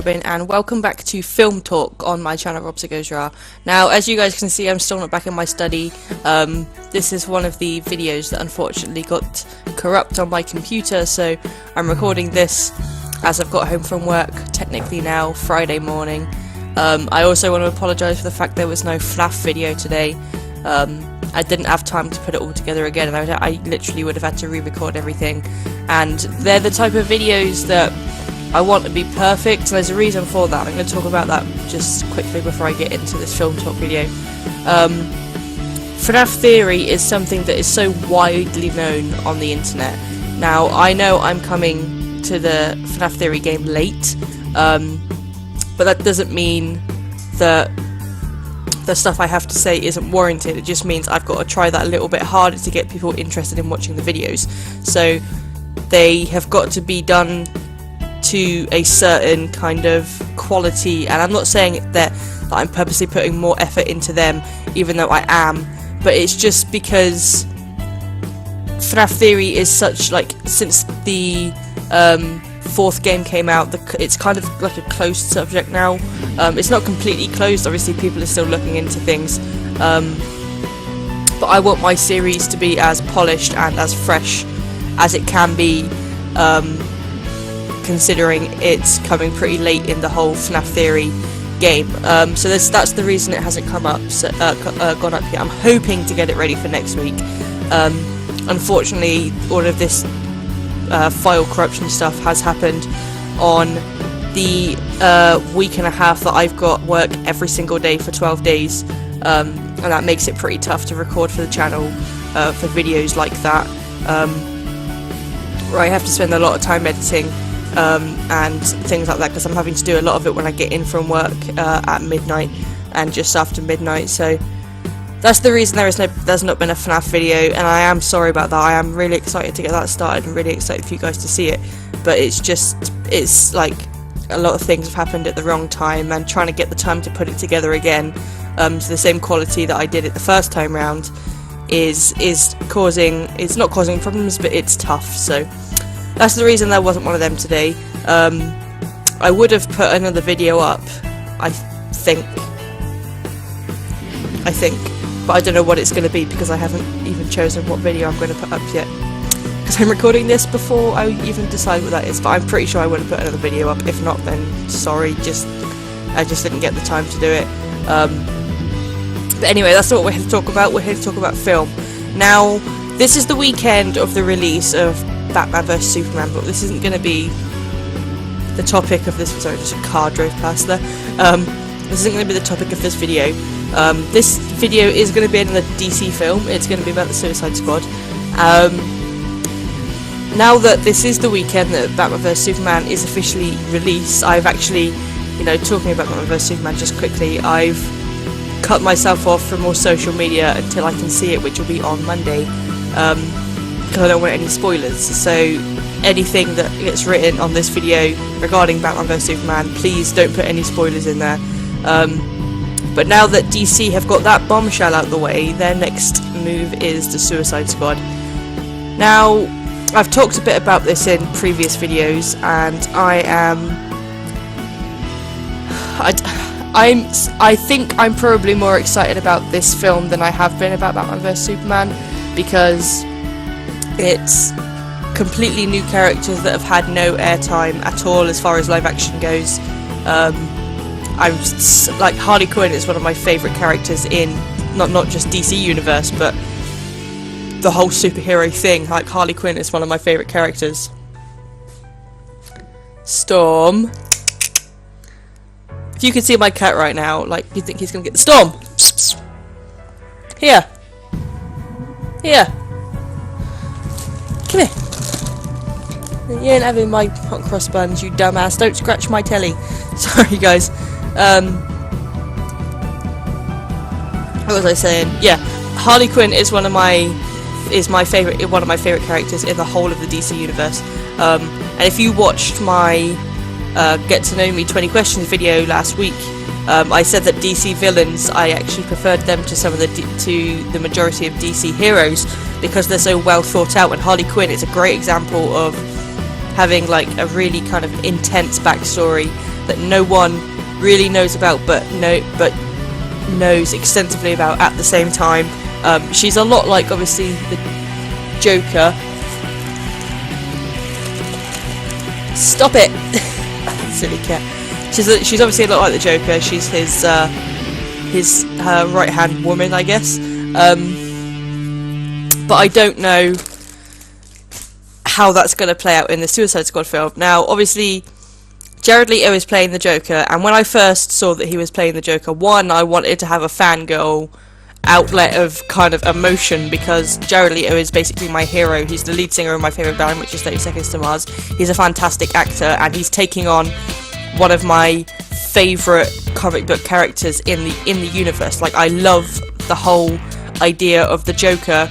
Robin, and welcome back to Film Talk on my channel RobzarrGoesRawr. Now, as you guys can see, I'm still not back in my study. This is one of the videos that unfortunately got corrupt on my computer, so I'm recording this as I've got home from work, technically now, Friday morning. I also want to apologise for the fact there was no FNAF video today. I didn't have time to put it all together again, and I literally would have had to re-record everything. And they're the type of videos that I want to be perfect, and there's a reason for that. I'm going to talk about that just quickly before I get into this Film Talk video. FNAF theory is something that is so widely known on the internet. Now, I know I'm coming to the FNAF theory game late, but that doesn't mean that the stuff I have to say isn't warranted. It just means I've got to try that a little bit harder to get people interested in watching the videos. So they have got to be done to a certain kind of quality, and I'm not saying that I'm purposely putting more effort into them, even though I am, but it's just because FNAF theory is such, like, since the fourth game came out, it's kind of like a closed subject now. It's not completely closed, obviously people are still looking into things, but I want my series to be as polished and as fresh as it can be, considering it's coming pretty late in the whole FNAF theory game. So that's the reason it hasn't come up, gone up yet. I'm hoping to get it ready for next week. Unfortunately, all of this file corruption stuff has happened on the week and a half that I've got work every single day for 12 days, and that makes it pretty tough to record for the channel for videos like that, where I have to spend a lot of time editing and things like that, because I'm having to do a lot of it when I get in from work at midnight and just after midnight. So that's the reason there's not been a FNAF video, and I am sorry about that. I am really excited to get that started and really excited for you guys to see it, but it's like a lot of things have happened at the wrong time, and trying to get the time to put it together again to the same quality that I did it the first time round it's not causing problems, but it's tough. So that's the reason there wasn't one of them today. I would have put another video up, I think, but I don't know what it's going to be, because I haven't even chosen what video I'm going to put up yet, because I'm recording this before I even decide what that is. But I'm pretty sure I would have put another video up. If not, then sorry, I just didn't get the time to do it. But anyway, that's not what we're here to talk about. We're here to talk about film. Now, this is the weekend of the release of Batman vs Superman, but this isn't going to be the topic of this. Sorry, just a car drove past there. This isn't going to be the topic of this video. This video is going to be another DC film. It's going to be about the Suicide Squad. Now that this is the weekend that Batman vs Superman is officially released, I've actually, talking about Batman vs Superman just quickly, I've cut myself off from all social media until I can see it, which will be on Monday, because I don't want any spoilers. So anything that gets written on this video regarding Batman vs Superman, please don't put any spoilers in there. But now that DC have got that bombshell out the way, their next move is the Suicide Squad. Now, I've talked a bit about this in previous videos, and I think I'm probably more excited about this film than I have been about Batman vs Superman, because it's completely new characters that have had no airtime at all as far as live action goes. Like, Harley Quinn is one of my favourite characters in not just DC Universe, but the whole superhero thing. Like, Harley Quinn is one of my favourite characters. Storm. If you could see my cat right now, like, you think he's gonna get the Storm. Here. Come here. You ain't having my hot cross buns, you dumbass. Don't scratch my telly. Sorry, guys. What was I saying? Yeah, Harley Quinn is one of my favorite characters in the whole of the DC universe. And if you watched my Get to Know Me 20 Questions video last week, I said that DC villains, I actually preferred them to the majority of DC heroes, because they're so well thought out, and Harley Quinn is a great example of having like a really kind of intense backstory that no one really knows about, but knows extensively about at the same time. She's a lot like, obviously, the Joker. Stop it! Silly cat. She's obviously a lot like the Joker. She's her right-hand woman, I guess. But I don't know how that's going to play out in the Suicide Squad film. Now, obviously, Jared Leto is playing the Joker, and when I first saw that he was playing the Joker, one, I wanted to have a fangirl outlet of kind of emotion, because Jared Leto is basically my hero. He's the lead singer of my favourite band, which is 30 Seconds to Mars. He's a fantastic actor, and he's taking on one of my favourite comic book characters in the universe. Like, I love the whole idea of the Joker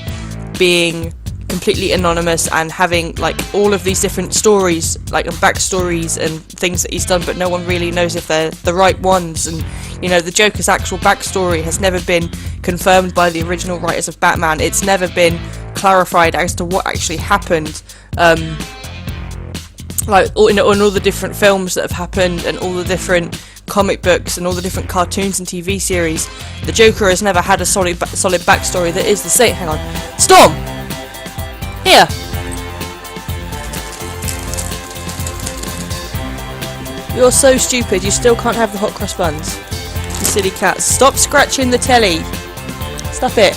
being completely anonymous and having like all of these different stories, like backstories and things that he's done, but no one really knows if they're the right ones. And you know, the Joker's actual backstory has never been confirmed by the original writers of Batman. It's never been clarified as to what actually happened. Like in all the different films that have happened and all the different comic books and all the different cartoons and TV series, the Joker has never had a solid backstory that is the same. Hang on, Storm. Here. You're so stupid, you still can't have the hot cross buns. You silly cat. Stop scratching the telly. Stop it.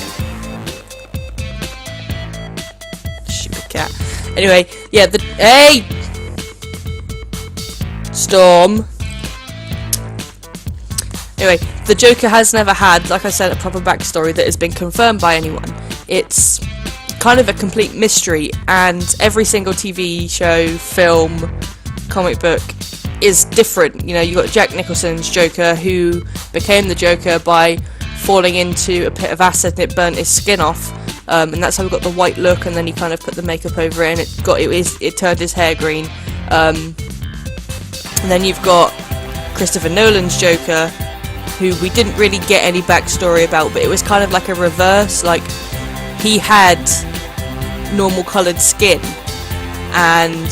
Stupid cat. Anyway, yeah, hey! Storm. Anyway, the Joker has never had, like I said, a proper backstory that has been confirmed by anyone. It's kind of a complete mystery, and every single TV show, film, comic book is different. You know, you got Jack Nicholson's Joker, who became the Joker by falling into a pit of acid and it burnt his skin off, and that's how we got the white look. And then he kind of put the makeup over it, and it turned his hair green. And then you've got Christopher Nolan's Joker, who we didn't really get any backstory about, but it was kind of like a reverse. Like, he had normal coloured skin and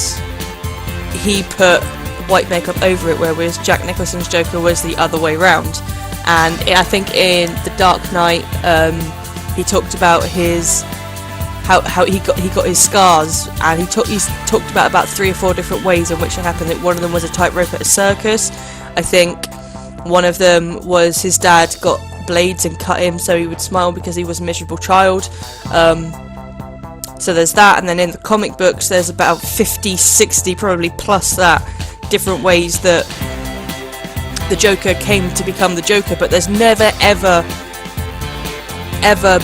he put white makeup over it, whereas Jack Nicholson's Joker was the other way round. And I think in The Dark Knight, he talked about how he got his scars, and he's talked about 3 or 4 different ways in which it happened. One of them was a tightrope at a circus. I think one of them was his dad got blades and cut him so he would smile because he was a miserable child. So there's that, and then in the comic books there's about 50, 60, probably plus that, different ways that the Joker came to become the Joker, but there's never ever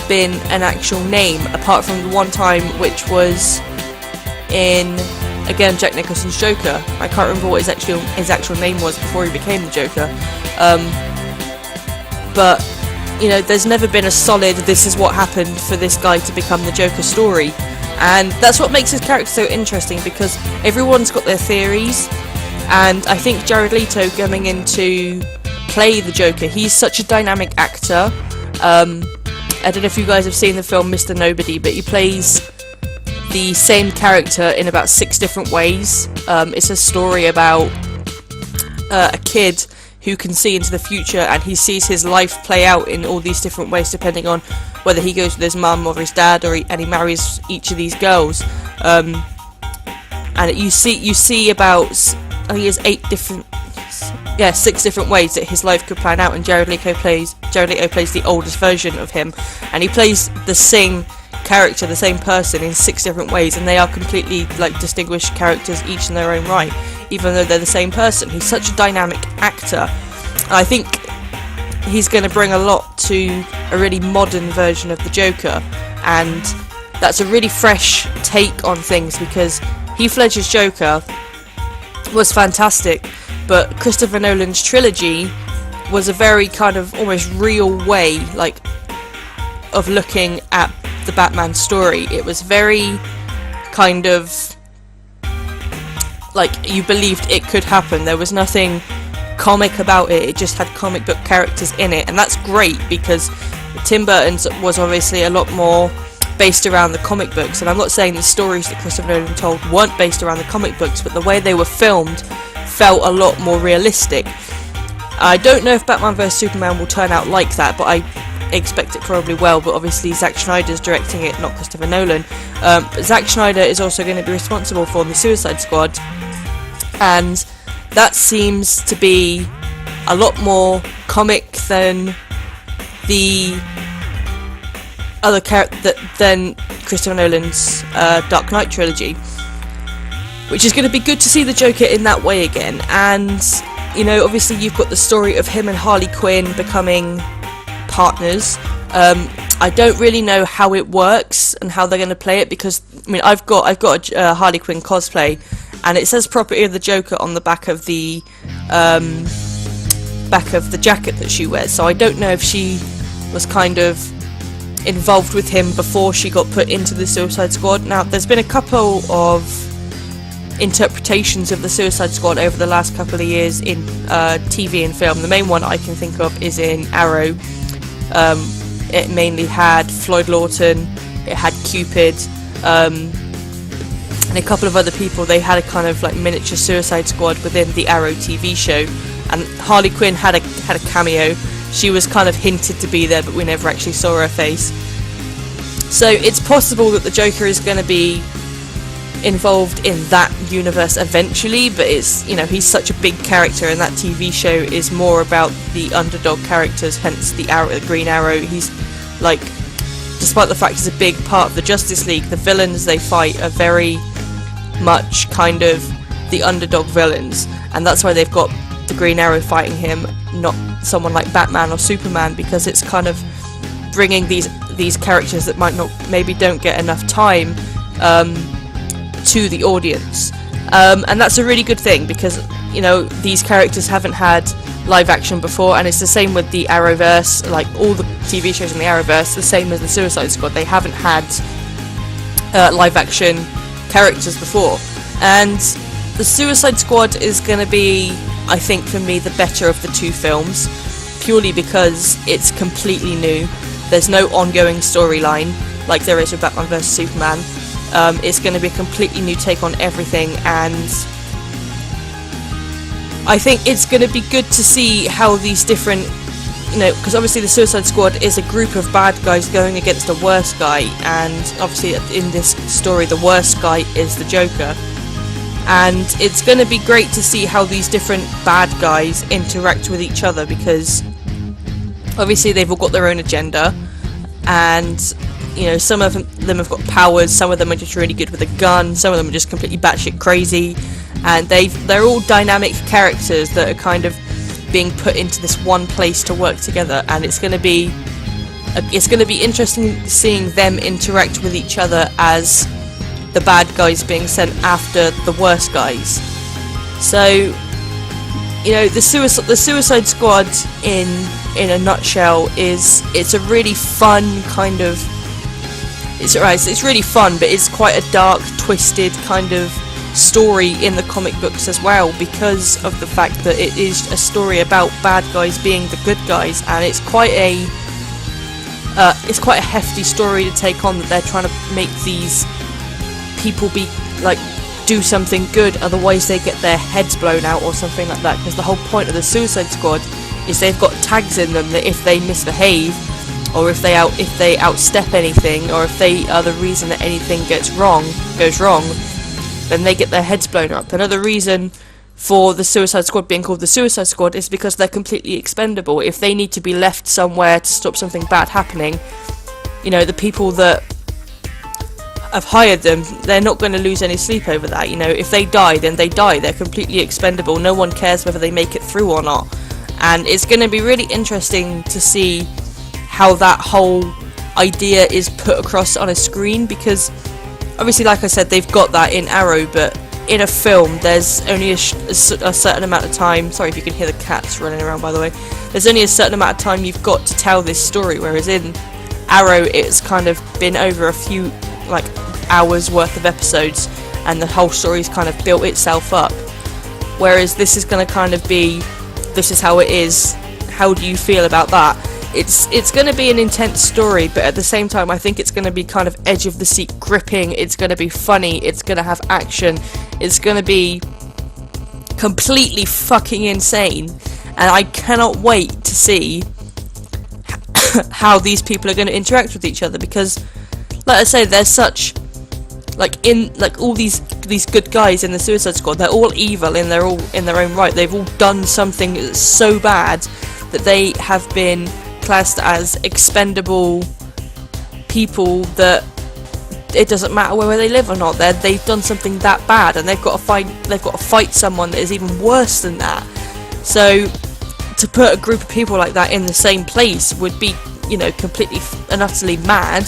been an actual name, apart from the one time, which was in, again, Jack Nicholson's Joker. I can't remember what his actual name was before he became the Joker. But you know, there's never been a solid, this is what happened for this guy to become the Joker story. And that's what makes his character so interesting, because everyone's got their theories. And I think Jared Leto coming in to play the Joker, he's such a dynamic actor. I don't know if you guys have seen the film Mr. Nobody, but he plays the same character in about 6 different ways. It's a story about a kid who can see into the future, and he sees his life play out in all these different ways, depending on whether he goes with his mum or his dad, and he marries each of these girls. And you see about, he has 6 different ways that his life could plan out, and Jared Leto plays the oldest version of him, and he plays the same character, the same person, in 6 different ways, and they are completely like distinguished characters, each in their own right, even though they're the same person. He's such a dynamic actor. I think he's going to bring a lot to a really modern version of the Joker, and that's a really fresh take on things, because Heath Ledger's Joker was fantastic, but Christopher Nolan's trilogy was a very kind of almost real way, like, of looking at the Batman story. It was very kind of like you believed it could happen. There was nothing comic about it. It just had comic book characters in it, and that's great, because Tim Burton's was obviously a lot more based around the comic books, and I'm not saying the stories that Christopher Nolan told weren't based around the comic books, but the way they were filmed felt a lot more realistic. I don't know if Batman vs Superman will turn out like that, but I expect it probably will. But obviously Zack Snyder's directing it, not Christopher Nolan. But Zack Snyder is also going to be responsible for the Suicide Squad, and that seems to be a lot more comic than the other than Christopher Nolan's Dark Knight trilogy, which is going to be good to see the Joker in that way again. And you know, obviously you've got the story of him and Harley Quinn becoming partners. I don't really know how it works and how they're going to play it, because I mean I've got a Harley Quinn cosplay, and it says property of the Joker on the back of the jacket that she wears. So I don't know if she was kind of involved with him before she got put into the Suicide Squad. Now there's been a couple of interpretations of the Suicide Squad over the last couple of years in TV and film. The main one I can think of is in Arrow. It mainly had Floyd Lawton, it had Cupid, and a couple of other people. They had a kind of like miniature Suicide Squad within the Arrow TV show, and Harley Quinn had a cameo. She was kind of hinted to be there, but we never actually saw her face. So it's possible that the Joker is going to be involved in that universe eventually, but it's, you know, he's such a big character, and that TV show is more about the underdog characters, hence the Green Arrow. He's like, despite the fact he's a big part of the Justice League, the villains they fight are very much kind of the underdog villains, and that's why they've got the Green Arrow fighting him, not someone like Batman or Superman, because it's kind of bringing these characters that maybe don't get enough time to the audience, and that's a really good thing, because you know these characters haven't had live action before, and it's the same with the Arrowverse. Like all the TV shows in the Arrowverse, the same as the Suicide Squad, they haven't had live action characters before, and the Suicide Squad is going to be, I think, for me, the better of the two films, purely because it's completely new. There's no ongoing storyline like there is with Batman vs Superman. It's going to be a completely new take on everything, and I think it's going to be good to see how these different, you know, because obviously the Suicide Squad is a group of bad guys going against a worst guy, and obviously in this story the worst guy is the Joker, and it's going to be great to see how these different bad guys interact with each other, because obviously they've all got their own agenda, and you know, some of them have got powers, some of them are just really good with a gun, some of them are just completely batshit crazy, and they're all dynamic characters that are kind of being put into this one place to work together, and it's going to be interesting seeing them interact with each other as the bad guys being sent after the worst guys. So, you know, the Suicide Squad in a nutshell it's a really fun kind of, it's really fun, but it's quite a dark, twisted kind of story in the comic books as well, because of the fact that it is a story about bad guys being the good guys, and it's quite a hefty story to take on, that they're trying to make these people be like do something good, otherwise they get their heads blown out or something like that, because the whole point of the Suicide Squad is they've got tags in them that if they misbehave, or if they outstep anything, or if they are the reason that anything goes wrong, then they get their heads blown up. Another reason for the Suicide Squad being called the Suicide Squad is because they're completely expendable. If they need to be left somewhere to stop something bad happening, you know, the people that have hired them, they're not going to lose any sleep over that. You know, if they die, then they die. They're completely expendable. No one cares whether they make it through or not. And it's going to be really interesting to see how that whole idea is put across on a screen, because obviously, like I said, they've got that in Arrow, but in a film there's only a certain amount of time. Sorry if you can hear the cats running around, by the way. There's only a certain amount of time you've got to tell this story, whereas in Arrow it's kind of been over a few like hours worth of episodes, and the whole story's kind of built itself up, whereas this is going to kind of be, this is how it is, how do you feel about that? It's going to be an intense story, but at the same time I think it's going to be kind of edge of the seat gripping. It's going to be funny, it's going to have action, it's going to be completely fucking insane, and I cannot wait to see how these people are going to interact with each other, because like I say, there's such all these good guys in the Suicide Squad. They're all evil in their own right. They've all done something that's so bad that they have been classed as expendable people, that it doesn't matter whether they live or not. They've done something that bad, and they've got to fight someone that is even worse than that. So to put a group of people like that in the same place would be, completely and utterly mad.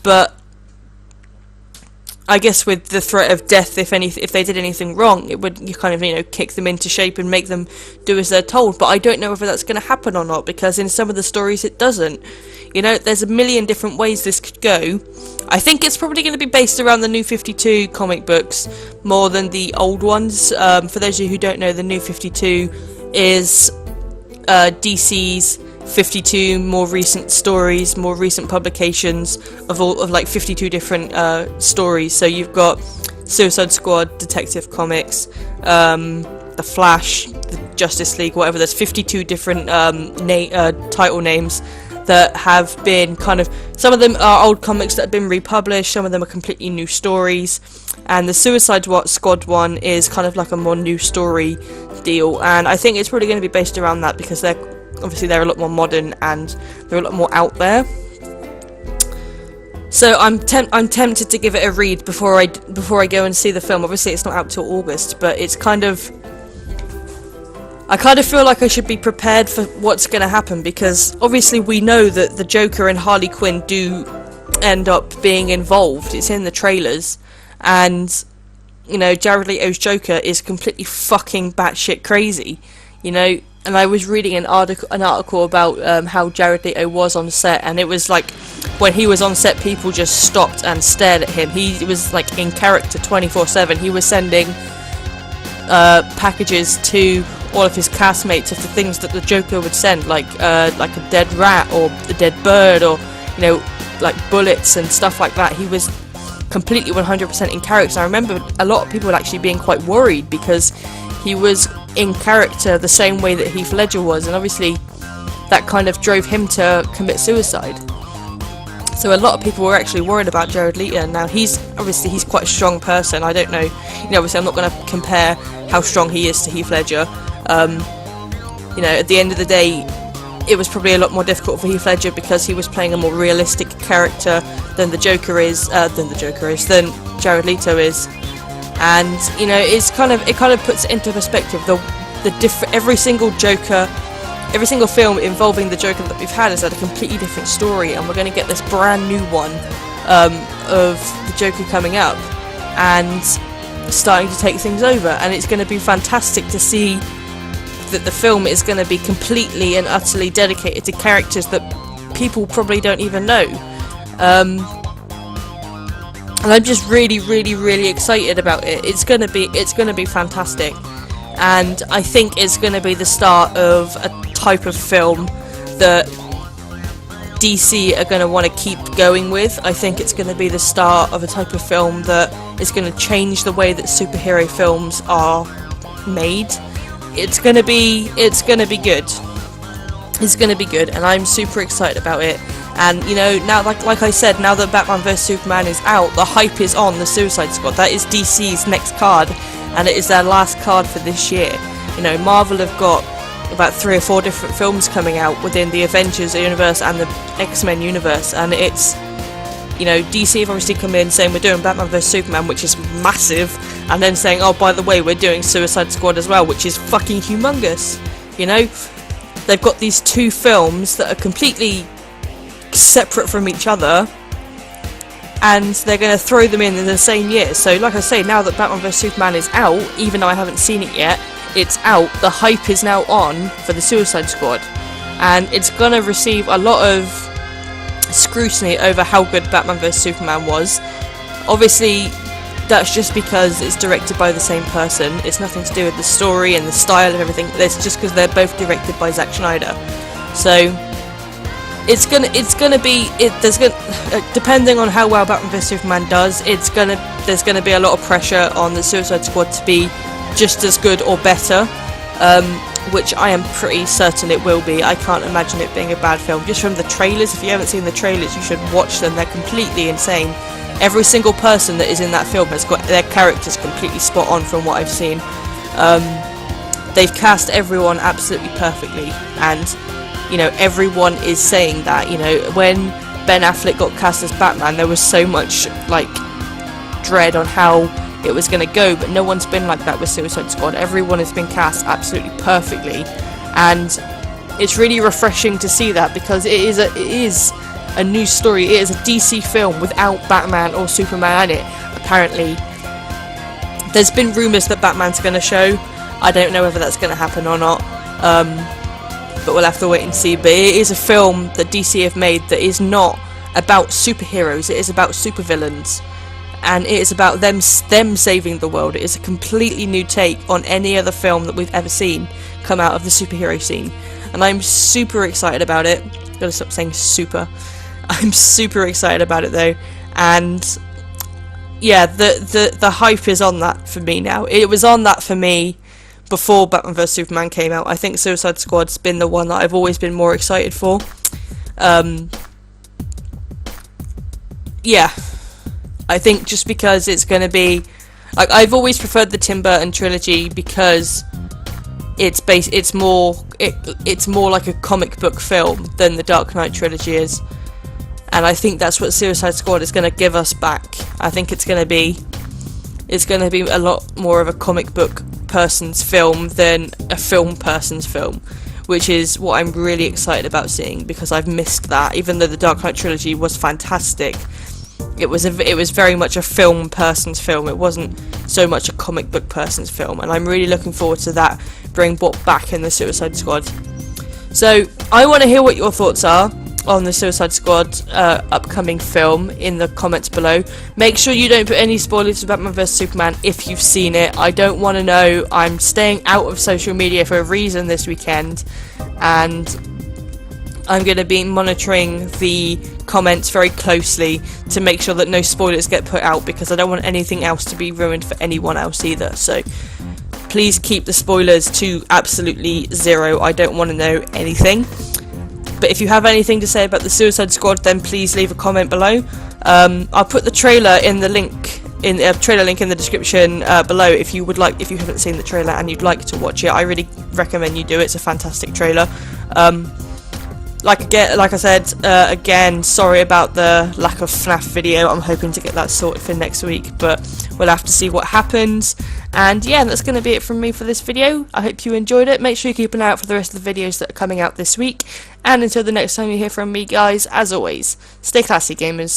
But I guess with the threat of death, if they did anything wrong, it would kind of kick them into shape and make them do as they're told. But I don't know whether that's going to happen or not, because in some of the stories it doesn't. There's a million different ways this could go. I think it's probably going to be based around the New 52 comic books more than the old ones. For those of you who don't know, the New 52 is DC's 52 more recent stories, more recent publications of 52 different stories. So you've got Suicide Squad, Detective Comics, The Flash, the Justice League, whatever. There's 52 different title names that have been some of them are old comics that have been republished, some of them are completely new stories, and the Suicide Squad one is kind of like a more new story deal, and I think it's probably going to be based around that, because they're a lot more modern and they're a lot more out there. So I'm tempted to give it a read before I go and see the film. Obviously it's not out till August, but it's I kind of feel like I should be prepared for what's going to happen, because obviously we know that the Joker and Harley Quinn do end up being involved. It's in the trailers, and Jared Leto's Joker is completely fucking batshit crazy, And I was reading an article about how Jared Leto was on set, and it was like when he was on set, people just stopped and stared at him. He was in character 24/7. He was sending packages to all of his castmates of the things that the Joker would send, like a dead rat or a dead bird, or bullets and stuff like that. He was completely 100% in character. I remember a lot of people actually being quite worried, because he was in character the same way that Heath Ledger was, and obviously that kind of drove him to commit suicide. So a lot of people were actually worried about Jared Leto. Now he's quite a strong person. I don't know, obviously I'm not going to compare how strong he is to Heath Ledger. At the end of the day, it was probably a lot more difficult for Heath Ledger, because he was playing a more realistic character than than Jared Leto is. And it kind of puts it into perspective. Every single film involving the Joker that we've had has had a completely different story, and we're going to get this brand new one of the Joker coming up and starting to take things over. And it's going to be fantastic to see that the film is going to be completely and utterly dedicated to characters that people probably don't even know. And I'm just really, really, really excited about it. It's gonna be fantastic, and I think it's gonna be the start of a type of film that DC are gonna want to keep going with. I think it's gonna be the start of a type of film that is gonna change the way that superhero films are made. It's gonna be good. It's gonna be good, and I'm super excited about it. And now, like I said, now that Batman vs Superman is out, the hype is on the Suicide Squad. That is DC's next card, and it is their last card for this year. Marvel have got about 3 or 4 different films coming out within the Avengers universe and the X-Men universe, and it's DC have obviously come in saying we're doing Batman vs Superman, which is massive, and then saying, oh, by the way, we're doing Suicide Squad as well, which is fucking humongous. They've got these 2 films that are completely separate from each other, and they're going to throw them in the same year. So like I say, now that Batman vs Superman is out, even though I haven't seen it yet, it's out, the hype is now on for the Suicide Squad, and it's going to receive a lot of scrutiny over how good Batman vs Superman was. Obviously that's just because it's directed by the same person. It's nothing to do with the story and the style and everything. It's just because they're both directed by Zack Snyder. So it's gonna be depending on how well Batman vs Superman does, there's gonna be a lot of pressure on the Suicide Squad to be just as good or better, which I am pretty certain it will be. I can't imagine it being a bad film. Just from the trailers, if you haven't seen the trailers, you should watch them. They're completely insane. Every single person that is in that film has got their characters completely spot on from what I've seen. They've cast everyone absolutely perfectly, and you know, everyone is saying that. You know, when Ben Affleck got cast as Batman, there was so much like dread on how it was going to go, but no one's been like that with Suicide Squad. Everyone has been cast absolutely perfectly, and it's really refreshing to see that, because it is a new story. It is a DC film without Batman or Superman in it. Apparently, there's been rumours that Batman's going to show. I don't know whether that's going to happen or not, but we'll have to wait and see. But it is a film that DC have made that is not about superheroes. It is about supervillains, and it is about them saving the world. It is a completely new take on any other film that we've ever seen come out of the superhero scene, and I'm super excited about it. Gotta stop saying super. I'm super excited about it though, and yeah, the hype is on that for me now. It was on that for me before Batman vs Superman came out. I think Suicide Squad's been the one that I've always been more excited for. Yeah, I think just because it's going to be, like, I've always preferred the Tim Burton trilogy because it's more like a comic book film than the Dark Knight trilogy is, and I think that's what Suicide Squad is going to give us back. I think it's going to be a lot more of a comic book person's film than a film person's film, which is what I'm really excited about seeing, because I've missed that. Even though the Dark Knight trilogy was fantastic, it was very much a film person's film. It wasn't so much a comic book person's film, and I'm really looking forward to that being brought back in the Suicide Squad. So I want to hear what your thoughts are on the Suicide Squad upcoming film in the comments below. Make sure you don't put any spoilers for Batman vs Superman if you've seen it. I don't want to know. I'm staying out of social media for a reason this weekend, and I'm going to be monitoring the comments very closely to make sure that no spoilers get put out, because I don't want anything else to be ruined for anyone else either. So please keep the spoilers to absolutely zero. I don't want to know anything. But if you have anything to say about the Suicide Squad, then please leave a comment below. I'll put the trailer in the link in the trailer link in the description below if you haven't seen the trailer and you'd like to watch it. I really recommend you do. It's a fantastic trailer. Like I said, again, sorry about the lack of FNAF video. I'm hoping to get that sorted for next week, but we'll have to see what happens. And yeah, that's going to be it from me for this video. I hope you enjoyed it. Make sure you keep an eye out for the rest of the videos that are coming out this week. And until the next time you hear from me, guys, as always, stay classy, gamers.